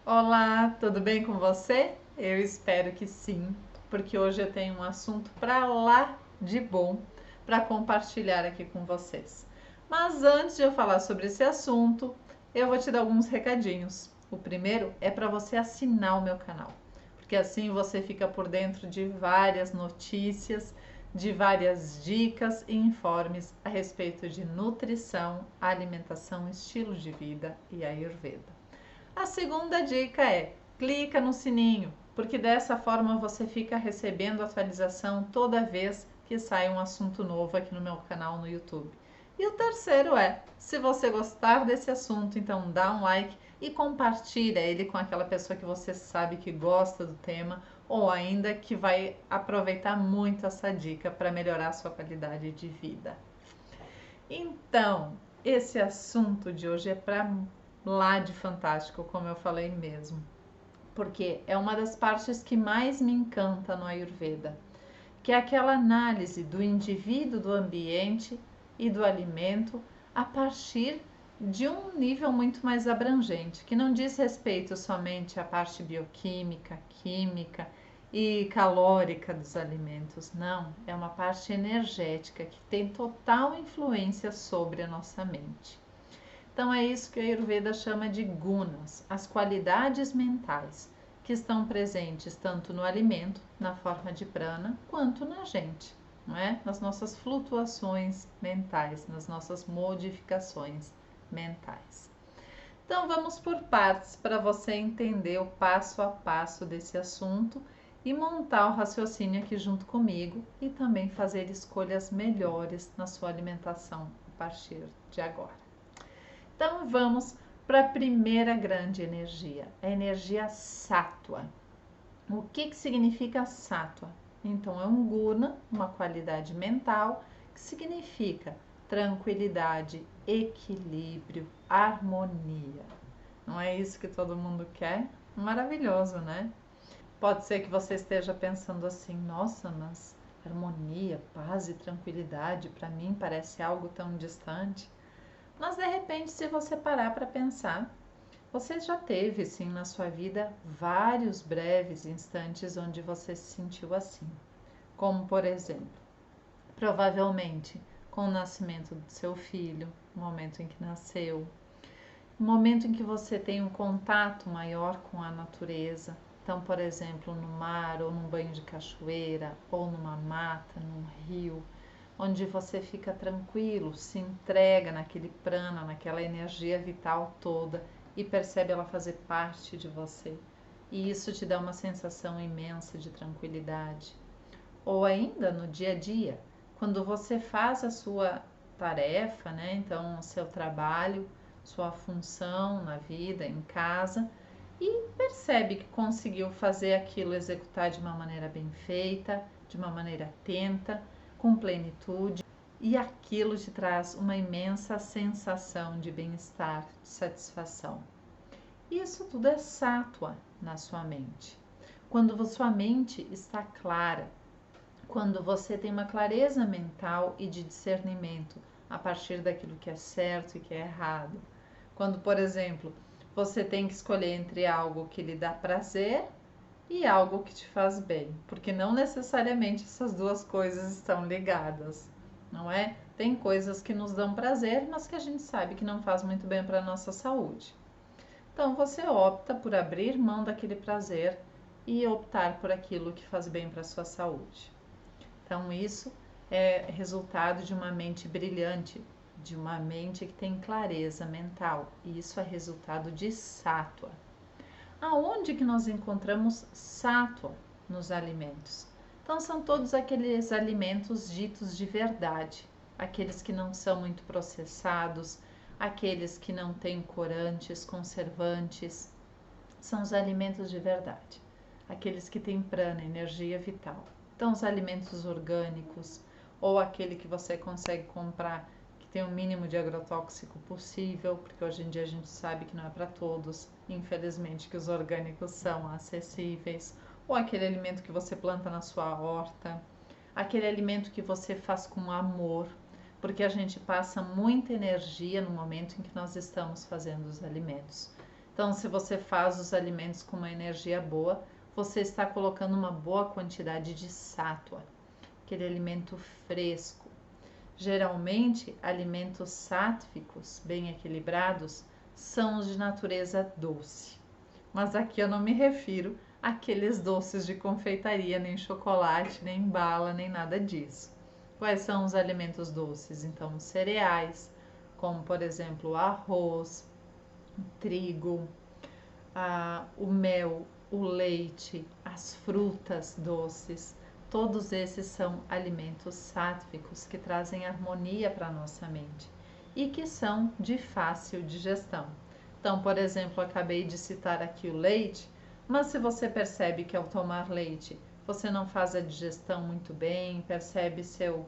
Olá, tudo bem com você? Eu espero que sim, porque hoje eu tenho um assunto para lá de bom para compartilhar aqui com vocês. Mas antes de eu falar sobre esse assunto, eu vou te dar alguns recadinhos. O primeiro é para você assinar o meu canal, porque assim você fica por dentro de várias notícias, de várias dicas e informes a respeito de nutrição, alimentação, estilo de vida e Ayurveda. A segunda dica é: clica no sininho, porque dessa forma você fica recebendo atualização toda vez que sai um assunto novo aqui no meu canal no YouTube. E o terceiro é: se você gostar desse assunto, então dá um like e compartilha ele com aquela pessoa que você sabe que gosta do tema ou ainda que vai aproveitar muito essa dica para melhorar a sua qualidade de vida. Então, esse assunto de hoje é para lá de fantástico, como eu falei mesmo, porque é uma das partes que mais me encanta no Ayurveda, que é aquela análise do indivíduo, do ambiente e do alimento a partir de um nível muito mais abrangente, que não diz respeito somente à parte bioquímica, química e calórica dos alimentos, não, é uma parte energética que tem total influência sobre a nossa mente. Então é isso que a Ayurveda chama de gunas, as qualidades mentais, que estão presentes tanto no alimento, na forma de prana, quanto na gente, não é? Nas nossas flutuações mentais, nas nossas modificações mentais. Então vamos por partes para você entender o passo a passo desse assunto e montar o raciocínio aqui junto comigo e também fazer escolhas melhores na sua alimentação a partir de agora. Então vamos para a primeira grande energia, a energia sáttva. O que significa sáttva? Então é um guna, uma qualidade mental, que significa tranquilidade, equilíbrio, harmonia. Não é isso que todo mundo quer? Maravilhoso, né? Pode ser que você esteja pensando assim: nossa, mas harmonia, paz e tranquilidade para mim parece algo tão distante. Mas de repente, se você parar para pensar, você já teve sim na sua vida vários breves instantes onde você se sentiu assim. Como por exemplo, provavelmente com o nascimento do seu filho, o momento em que nasceu, o momento em que você tem um contato maior com a natureza. Então, por exemplo, no mar, ou num banho de cachoeira, ou numa mata, num rio, onde você fica tranquilo, se entrega naquele prana, naquela energia vital toda e percebe ela fazer parte de você. E isso te dá uma sensação imensa de tranquilidade. Ou ainda no dia a dia, quando você faz a sua tarefa, né? Então, o seu trabalho, sua função na vida, em casa, e percebe que conseguiu fazer aquilo executar de uma maneira bem feita, de uma maneira atenta, com plenitude, e aquilo te traz uma imensa sensação de bem-estar, de satisfação. Isso tudo é sáttva na sua mente. Quando sua mente está clara, quando você tem uma clareza mental e de discernimento a partir daquilo que é certo e que é errado. Quando, por exemplo, você tem que escolher entre algo que lhe dá prazer e algo que te faz bem, porque não necessariamente essas duas coisas estão ligadas, não é? Tem coisas que nos dão prazer, mas que a gente sabe que não faz muito bem para a nossa saúde. Então você opta por abrir mão daquele prazer e optar por aquilo que faz bem para a sua saúde. Então isso é resultado de uma mente brilhante, de uma mente que tem clareza mental, e isso é resultado de sáttva. Aonde que nós encontramos sáttva nos alimentos? Então são todos aqueles alimentos ditos de verdade, aqueles que não são muito processados, aqueles que não têm corantes, conservantes, são os alimentos de verdade, aqueles que têm prana, energia vital. Então os alimentos orgânicos ou aquele que você consegue comprar que tem o mínimo de agrotóxico possível, porque hoje em dia a gente sabe que não é para todos, infelizmente, que os orgânicos são acessíveis, ou aquele alimento que você planta na sua horta, aquele alimento que você faz com amor, porque a gente passa muita energia no momento em que nós estamos fazendo os alimentos. Então, se você faz os alimentos com uma energia boa, você está colocando uma boa quantidade de sátua, aquele alimento fresco. Geralmente, alimentos sátvicos, bem equilibrados, são os de natureza doce. Mas aqui eu não me refiro àqueles doces de confeitaria, nem chocolate, nem bala, nem nada disso. Quais são os alimentos doces? Então, os cereais, como por exemplo o arroz, o trigo, o mel, o leite, as frutas doces. Todos esses são alimentos sáttvicos que trazem harmonia para a nossa mente e que são de fácil digestão. Então, por exemplo, acabei de citar aqui o leite, mas se você percebe que ao tomar leite você não faz a digestão muito bem, percebe seu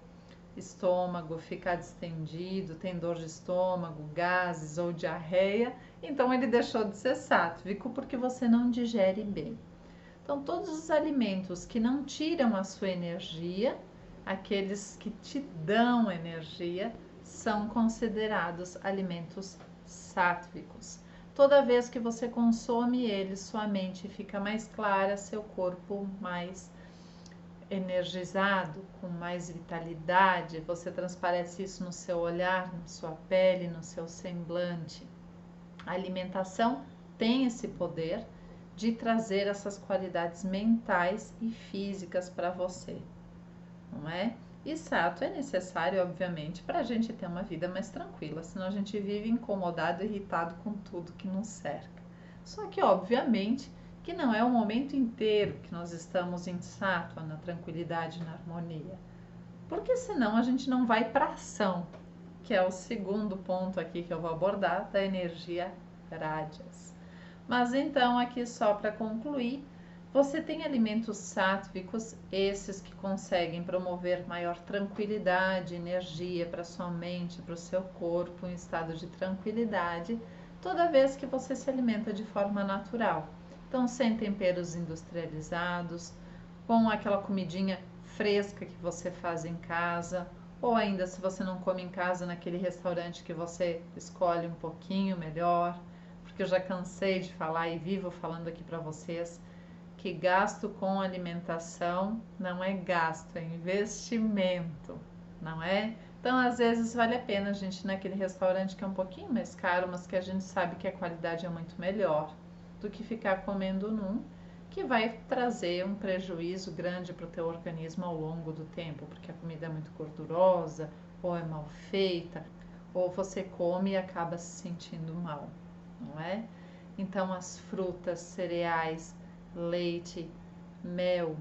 estômago ficar distendido, tem dor de estômago, gases ou diarreia, então ele deixou de ser sátvico porque você não digere bem. Então, todos os alimentos que não tiram a sua energia, aqueles que te dão energia, são considerados alimentos sátvicos. Toda vez que você consome eles, sua mente fica mais clara, seu corpo mais energizado, com mais vitalidade, você transparece isso no seu olhar, na sua pele, no seu semblante. A alimentação tem esse poder de trazer essas qualidades mentais e físicas para você, não é? E sato é necessário, obviamente, para a gente ter uma vida mais tranquila, senão a gente vive incomodado, irritado com tudo que nos cerca. Só que, obviamente, que não é o momento inteiro que nós estamos em sattva, na tranquilidade, na harmonia. Porque senão a gente não vai para ação, que é o segundo ponto aqui que eu vou abordar, da energia rajas. Mas então, aqui só para concluir, você tem alimentos sáttvicos, esses que conseguem promover maior tranquilidade, energia para sua mente, para o seu corpo, em estado de tranquilidade, toda vez que você se alimenta de forma natural. Então, sem temperos industrializados, com aquela comidinha fresca que você faz em casa, ou ainda se você não come em casa, naquele restaurante que você escolhe um pouquinho melhor, porque eu já cansei de falar e vivo falando aqui para vocês que gasto com alimentação não é gasto, é investimento, não é? Então, às vezes vale a pena a gente ir naquele restaurante que é um pouquinho mais caro, mas que a gente sabe que a qualidade é muito melhor do que ficar comendo num que vai trazer um prejuízo grande para o teu organismo ao longo do tempo, porque a comida é muito gordurosa, ou é mal feita, ou você come e acaba se sentindo mal, não é? Então, as frutas, cereais, leite, mel,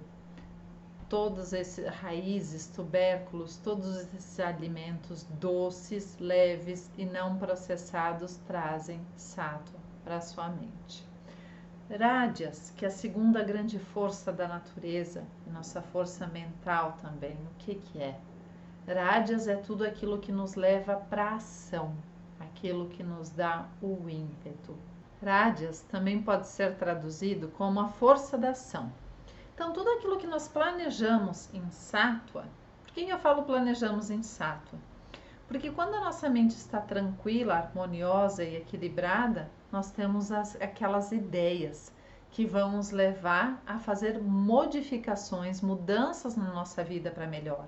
todos esses raízes, tubérculos, todos esses alimentos doces, leves e não processados trazem sattva para a sua mente. Rajas, que é a segunda grande força da natureza, nossa força mental também. O que é? Rajas é tudo aquilo que nos leva para a ação, aquilo que nos dá o ímpeto. Rajas também pode ser traduzido como a força da ação. Então, tudo aquilo que nós planejamos em sattva, por que eu falo planejamos em sattva? Porque quando a nossa mente está tranquila, harmoniosa e equilibrada, nós temos aquelas ideias que vão nos levar a fazer modificações, mudanças na nossa vida para melhor.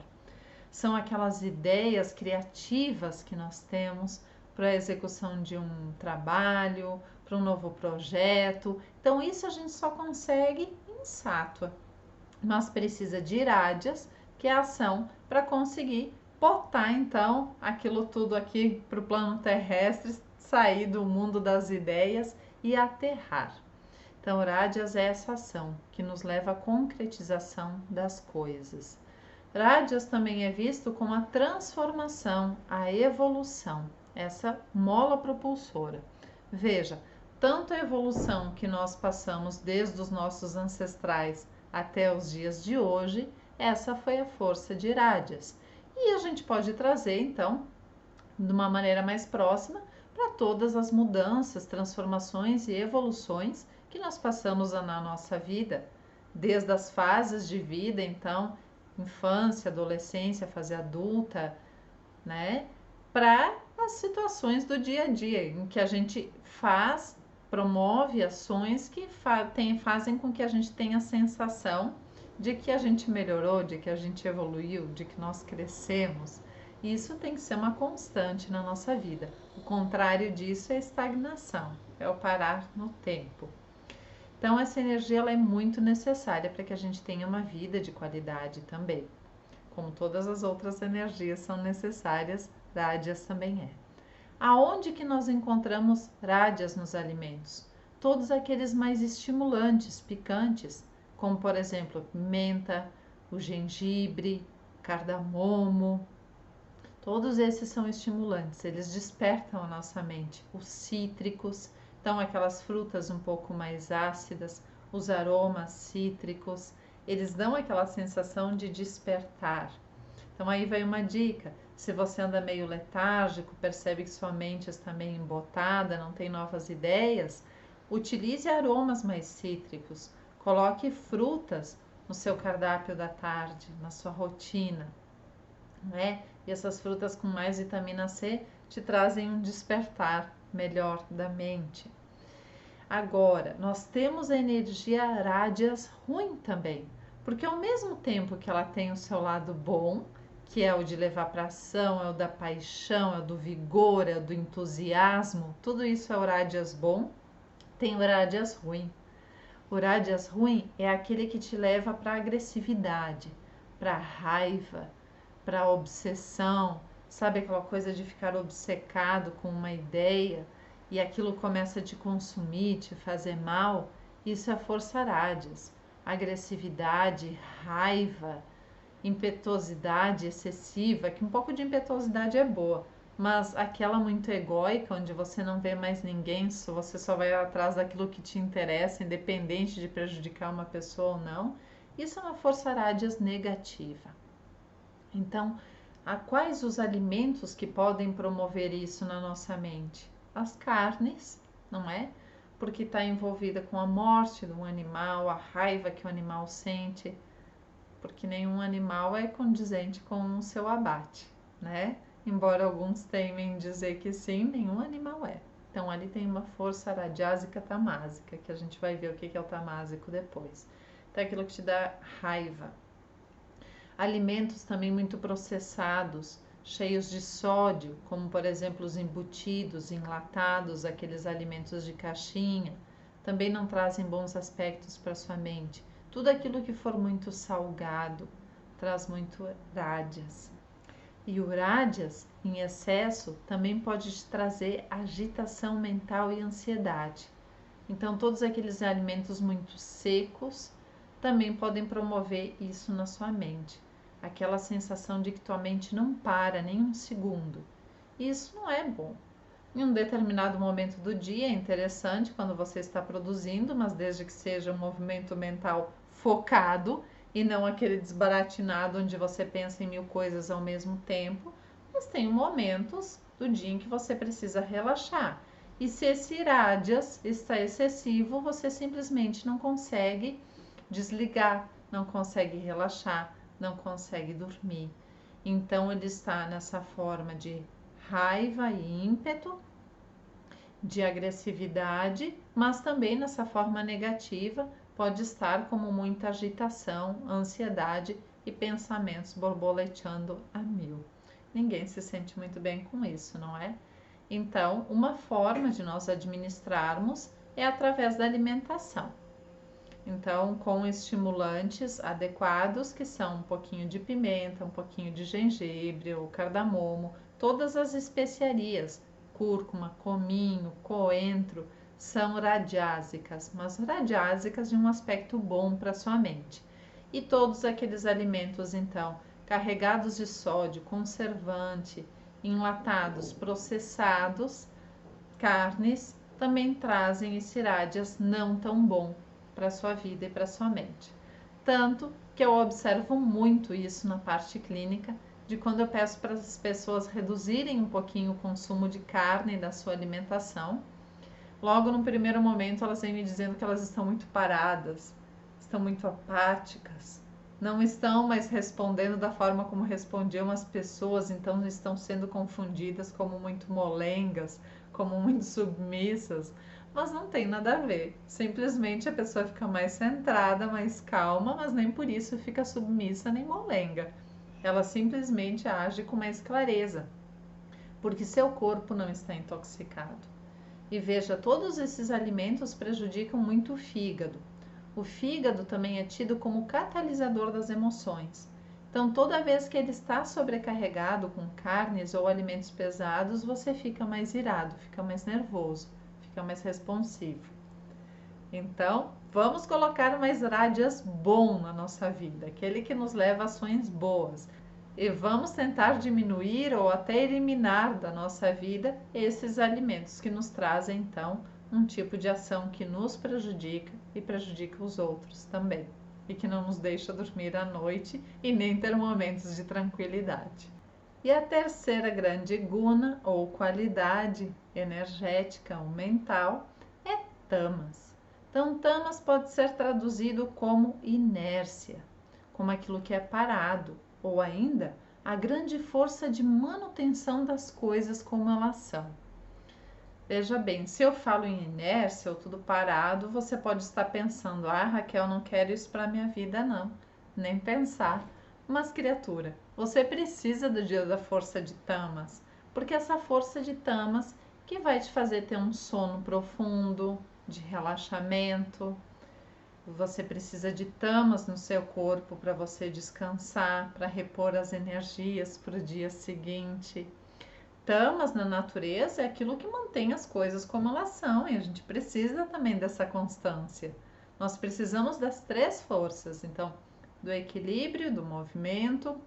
São aquelas ideias criativas que nós temos para a execução de um trabalho, para um novo projeto. Então, isso a gente só consegue em sattva. Mas precisa de rajas, que é a ação, para conseguir botar então aquilo tudo aqui para o plano terrestre, sair do mundo das ideias e aterrar. Então, rajas é essa ação que nos leva à concretização das coisas. Rajas também é visto como a transformação, a evolução, essa mola propulsora. Veja, tanto a evolução que nós passamos desde os nossos ancestrais até os dias de hoje, essa foi a força de rajas. E a gente pode trazer, então, de uma maneira mais próxima, para todas as mudanças, transformações e evoluções que nós passamos na nossa vida, desde as fases de vida, então, infância, adolescência, fase adulta, né? Para as situações do dia a dia, em que a gente faz promove ações que fazem com que a gente tenha a sensação de que a gente melhorou, de que a gente evoluiu, de que nós crescemos. E isso tem que ser uma constante na nossa vida. O contrário disso é estagnação, é o parar no tempo. Então essa energia ela é muito necessária para que a gente tenha uma vida de qualidade também. Como todas as outras energias são necessárias, rádias também é. Aonde que nós encontramos rádias nos alimentos? Todos aqueles mais estimulantes, picantes, como por exemplo pimenta, o gengibre, cardamomo. Todos esses são estimulantes, eles despertam a nossa mente. Os cítricos, então aquelas frutas um pouco mais ácidas, os aromas cítricos, eles dão aquela sensação de despertar. Então aí vai uma dica, se você anda meio letárgico, percebe que sua mente está meio embotada, não tem novas ideias, utilize aromas mais cítricos, coloque frutas no seu cardápio da tarde, na sua rotina, não é? E essas frutas com mais vitamina C te trazem um despertar melhor da mente. Agora, nós temos a energia rádias ruim também, porque ao mesmo tempo que ela tem o seu lado bom, que é o de levar para ação, é o da paixão, é o do vigor, é o do entusiasmo, tudo isso é o rádias bom, tem o rádias ruim. O rádias ruim é aquele que te leva para agressividade, para raiva, para obsessão, sabe aquela coisa de ficar obcecado com uma ideia e aquilo começa a te consumir, te fazer mal? Isso é força rádias, agressividade, raiva, impetuosidade excessiva, que um pouco de impetuosidade é boa, mas aquela muito egóica, onde você não vê mais ninguém, você só vai atrás daquilo que te interessa, independente de prejudicar uma pessoa ou não, isso é uma força rádias negativa. Então, a quais os alimentos que podem promover isso na nossa mente? As carnes, não é? Porque está envolvida com a morte de um animal, a raiva que o animal sente, porque nenhum animal é condizente com o seu abate, né? Embora alguns temem dizer que sim, nenhum animal é. Então ali tem uma força radiásica tamásica, que a gente vai ver o que é o tamásico depois. Então é aquilo que te dá raiva. Alimentos também muito processados, cheios de sódio, como por exemplo os embutidos, enlatados, aqueles alimentos de caixinha, também não trazem bons aspectos para sua mente. Tudo aquilo que for muito salgado traz muito rádias. E o rádias, em excesso, também pode te trazer agitação mental e ansiedade. Então, todos aqueles alimentos muito secos também podem promover isso na sua mente. Aquela sensação de que tua mente não para nem um segundo. Isso não é bom. Em um determinado momento do dia é interessante quando você está produzindo, mas desde que seja um movimento mental focado e não aquele desbaratinado onde você pensa em mil coisas ao mesmo tempo, mas tem momentos do dia em que você precisa relaxar. E se esse rádias está excessivo, você simplesmente não consegue desligar, não consegue relaxar, não consegue dormir. Então ele está nessa forma de raiva e ímpeto, de agressividade, mas também nessa forma negativa pode estar como muita agitação, ansiedade e pensamentos borboleteando a mil. Ninguém se sente muito bem com isso, não é? Então, uma forma de nós administrarmos é através da alimentação. Então, com estimulantes adequados, que são um pouquinho de pimenta, um pouquinho de gengibre ou cardamomo, todas as especiarias, cúrcuma, cominho, coentro, são radiásicas, mas radiásicas de um aspecto bom para sua mente. E todos aqueles alimentos, então, carregados de sódio, conservante, enlatados, processados, carnes, também trazem esse rádias não tão bom para sua vida e para sua mente. Tanto que eu observo muito isso na parte clínica, de quando eu peço para as pessoas reduzirem um pouquinho o consumo de carne da sua alimentação. Logo no primeiro momento elas vêm me dizendo que elas estão muito paradas, estão muito apáticas, não estão mais respondendo da forma como respondiam as pessoas, então estão sendo confundidas como muito molengas, como muito submissas, mas não tem nada a ver. Simplesmente a pessoa fica mais centrada, mais calma, mas nem por isso fica submissa nem molenga. Ela simplesmente age com mais clareza, porque seu corpo não está intoxicado. E veja, todos esses alimentos prejudicam muito o fígado. O fígado também é tido como catalisador das emoções. Então, toda vez que ele está sobrecarregado com carnes ou alimentos pesados, você fica mais irado, fica mais nervoso, fica mais responsivo. Então, vamos colocar mais rádias bom na nossa vida, aquele que nos leva a ações boas. E vamos tentar diminuir ou até eliminar da nossa vida esses alimentos que nos trazem, então, um tipo de ação que nos prejudica e prejudica os outros também, e que não nos deixa dormir à noite e nem ter momentos de tranquilidade. E a terceira grande guna, ou qualidade energética ou mental, é tamas. Então, tamas pode ser traduzido como inércia, como aquilo que é parado, ou ainda a grande força de manutenção das coisas como elas são. Veja bem, se eu falo em inércia ou tudo parado, você pode estar pensando: ah, Raquel, não quero isso para minha vida, não. Nem pensar. Mas, criatura, você precisa do dia da força de tamas, porque essa força de tamas que vai te fazer ter um sono profundo, de relaxamento. Você precisa de tamas no seu corpo para você descansar, para repor as energias para o dia seguinte. Tamas na natureza é aquilo que mantém as coisas como elas são, e a gente precisa também dessa constância. Nós precisamos das três forças, então, do equilíbrio, do movimento,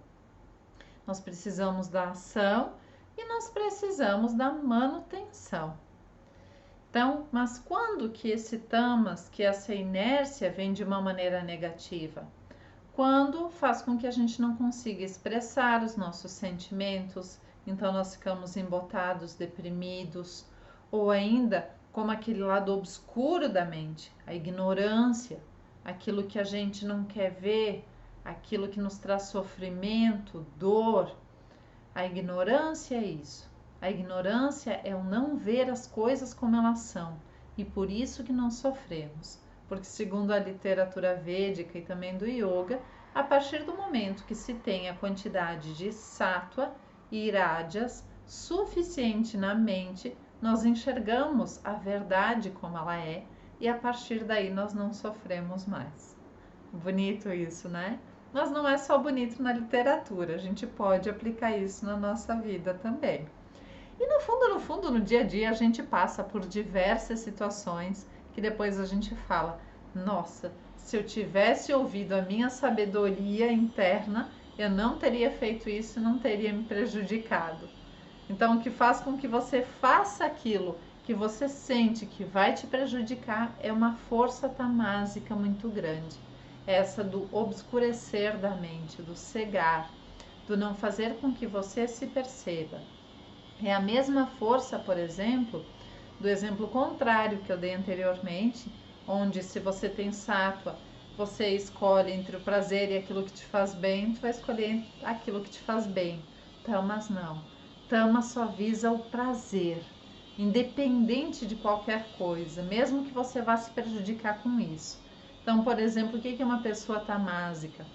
nós precisamos da ação e nós precisamos da manutenção. Então, mas quando que esse tamas, que essa inércia vem de uma maneira negativa? Quando faz com que a gente não consiga expressar os nossos sentimentos, então nós ficamos embotados, deprimidos, ou ainda como aquele lado obscuro da mente, a ignorância, aquilo que a gente não quer ver, aquilo que nos traz sofrimento, dor. A ignorância é isso. A ignorância é o não ver as coisas como elas são, e por isso que não sofremos. Porque segundo a literatura védica e também do yoga, a partir do momento que se tem a quantidade de sattva e rajas suficiente na mente, nós enxergamos a verdade como ela é, e a partir daí nós não sofremos mais. Bonito isso, né? Mas não é só bonito na literatura, a gente pode aplicar isso na nossa vida também. E no fundo, no dia a dia, a gente passa por diversas situações que depois a gente fala: nossa, se eu tivesse ouvido a minha sabedoria interna, eu não teria feito isso e não teria me prejudicado. Então, o que faz com que você faça aquilo que você sente que vai te prejudicar é uma força tamásica muito grande. Essa do obscurecer da mente, do cegar, do não fazer com que você se perceba. É a mesma força, por exemplo, do exemplo contrário que eu dei anteriormente, onde se você tem sattva, você escolhe entre o prazer e aquilo que te faz bem, tu vai escolher aquilo que te faz bem. Tamas não. Tamas só visa o prazer, independente de qualquer coisa, mesmo que você vá se prejudicar com isso. Então, por exemplo, o que é uma pessoa tamásica?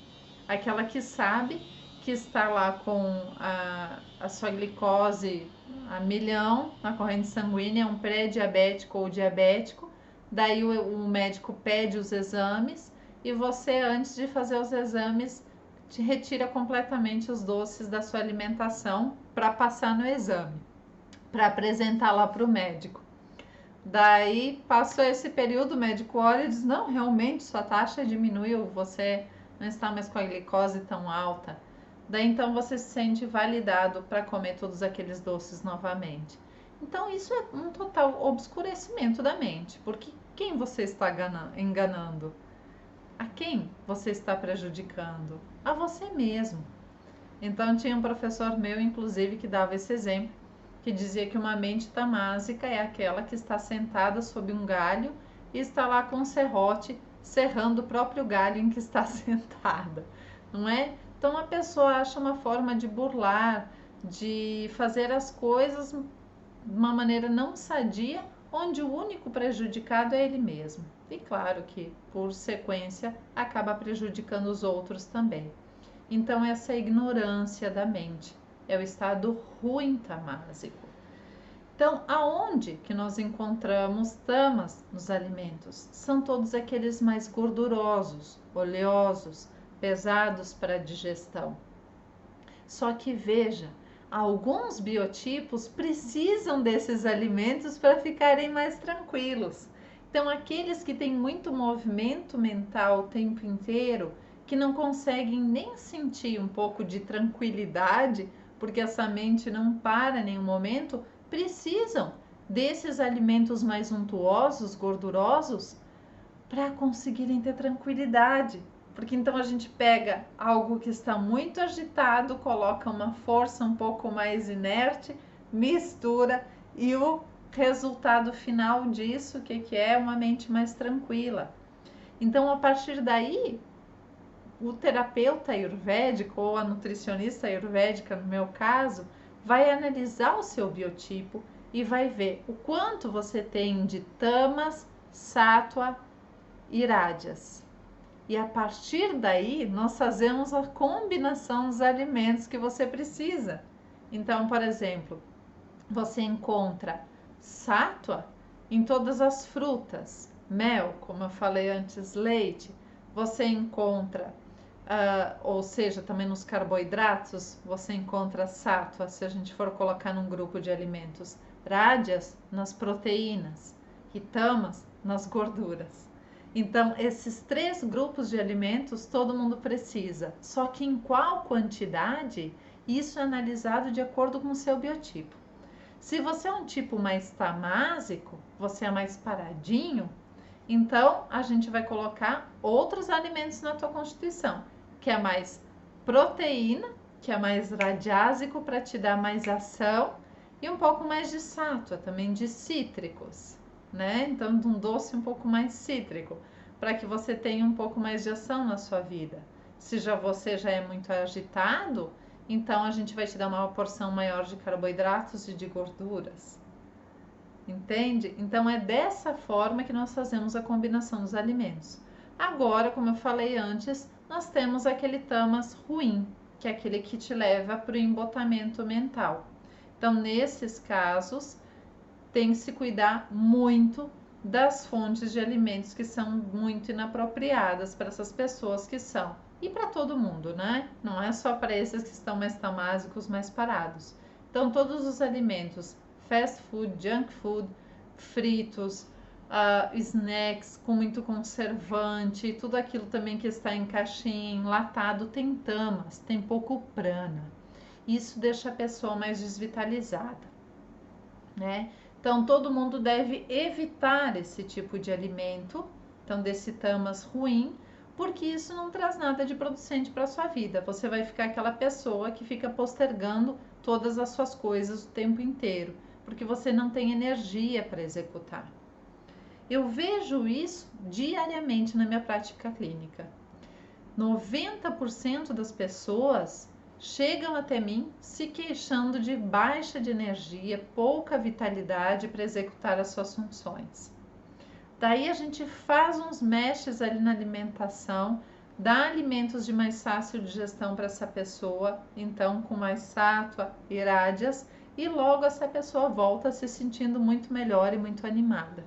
Aquela que sabe que está lá com a sua glicose a milhão na corrente sanguínea, um pré-diabético ou diabético, daí o médico pede os exames e você, antes de fazer os exames, te retira completamente os doces da sua alimentação para passar no exame, para apresentar lá para o médico. Daí passou esse período, o médico olha e diz: não, realmente sua taxa diminuiu, você não está mais com a glicose tão alta. Daí então você se sente validado para comer todos aqueles doces novamente. Então isso é um total obscurecimento da mente, porque quem você está enganando? A quem você está prejudicando? A você mesmo. Então tinha um professor meu, inclusive, que dava esse exemplo, que dizia que uma mente tamásica é aquela que está sentada sob um galho e está lá com um serrote serrando o próprio galho em que está sentada, não é? Então a pessoa acha uma forma de burlar, de fazer as coisas de uma maneira não sadia onde o único prejudicado é ele mesmo. E claro que, por sequência, acaba prejudicando os outros também. Então, essa ignorância da mente é o estado ruim tamásico. Então, aonde que nós encontramos tamas nos alimentos? São todos aqueles mais gordurosos, oleosos, pesados para a digestão. Só que veja, alguns biotipos precisam desses alimentos para ficarem mais tranquilos. Então, aqueles que têm muito movimento mental o tempo inteiro, que não conseguem nem sentir um pouco de tranquilidade, porque essa mente não para em nenhum momento, precisam desses alimentos mais untuosos, gordurosos, para conseguirem ter tranquilidade. Porque então a gente pega algo que está muito agitado, coloca uma força um pouco mais inerte, mistura e o resultado final disso, o que é? Uma mente mais tranquila. Então, a partir daí, o terapeuta ayurvédico ou a nutricionista ayurvédica, no meu caso, vai analisar o seu biotipo e vai ver o quanto você tem de tamas, sattva e rádyas. E a partir daí, nós fazemos a combinação dos alimentos que você precisa. Então, por exemplo, você encontra sattva em todas as frutas, mel, como eu falei antes, leite. Você encontra, ou seja, também nos carboidratos, você encontra sattva, se a gente for colocar num grupo de alimentos, rádyas nas proteínas e tamas nas gorduras. Então, esses 3 grupos de alimentos todo mundo precisa, só que em qual quantidade, isso é analisado de acordo com o seu biotipo. Se você é um tipo mais tamásico, você é mais paradinho, então a gente vai colocar outros alimentos na tua constituição, que é mais proteína, que é mais radiásico para te dar mais ação, e um pouco mais de sattva, também de cítricos, né? Então, de um doce um pouco mais cítrico, para que você tenha um pouco mais de ação na sua vida. Se você já é muito agitado, então a gente vai te dar uma porção maior de carboidratos e de gorduras. Entende? Então, é dessa forma que nós fazemos a combinação dos alimentos. Agora, como eu falei antes, nós temos aquele tamas ruim, que é aquele que te leva para o embotamento mental. Então, nesses casos, tem que se cuidar muito das fontes de alimentos que são muito inapropriadas para essas pessoas que são. E para todo mundo, né? Não é só para esses que estão mais tamásicos, mais parados. Então, todos os alimentos, fast food, junk food, fritos, snacks com muito conservante, tudo aquilo também que está em caixinha, enlatado, tem tamas, tem pouco prana. Isso deixa a pessoa mais desvitalizada, né? Então, todo mundo deve evitar esse tipo de alimento, então desse tamas ruim, porque isso não traz nada de producente para a sua vida. Você vai ficar aquela pessoa que fica postergando todas as suas coisas o tempo inteiro, porque você não tem energia para executar. Eu vejo isso diariamente na minha prática clínica. 90% das pessoas chegam até mim se queixando de baixa de energia, pouca vitalidade para executar as suas funções. Daí a gente faz uns meshes ali na alimentação, dá alimentos de mais fácil digestão para essa pessoa, então com mais sattva e rádyas, e logo essa pessoa volta se sentindo muito melhor e muito animada.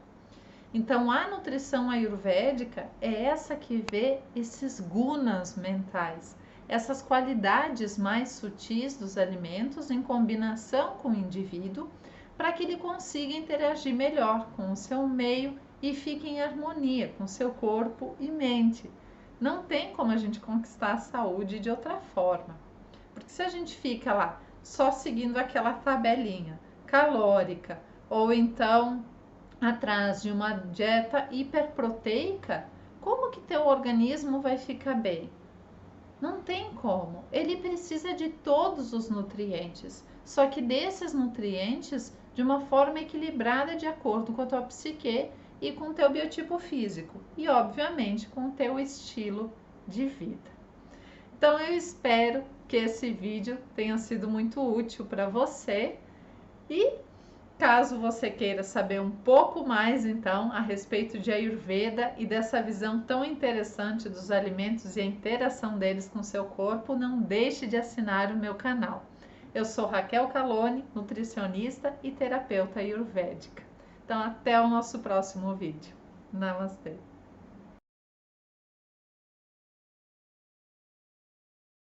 Então, a nutrição ayurvédica é essa que vê esses gunas mentais, essas qualidades mais sutis dos alimentos em combinação com o indivíduo, para que ele consiga interagir melhor com o seu meio e fique em harmonia com seu corpo e mente. Não tem como a gente conquistar a saúde de outra forma, porque se a gente fica lá só seguindo aquela tabelinha calórica ou então atrás de uma dieta hiperproteica, como que teu organismo vai ficar bem? Não tem como. Ele precisa de todos os nutrientes, só que desses nutrientes de uma forma equilibrada de acordo com a tua psique e com o teu biotipo físico e, obviamente, com o teu estilo de vida. Então, eu espero que esse vídeo tenha sido muito útil para você e Caso você queira saber um pouco mais, então, a respeito de Ayurveda e dessa visão tão interessante dos alimentos e a interação deles com o seu corpo, não deixe de assinar o meu canal. Eu sou Raquel Calone, nutricionista e terapeuta ayurvédica. Então, até o nosso próximo vídeo. Namastê!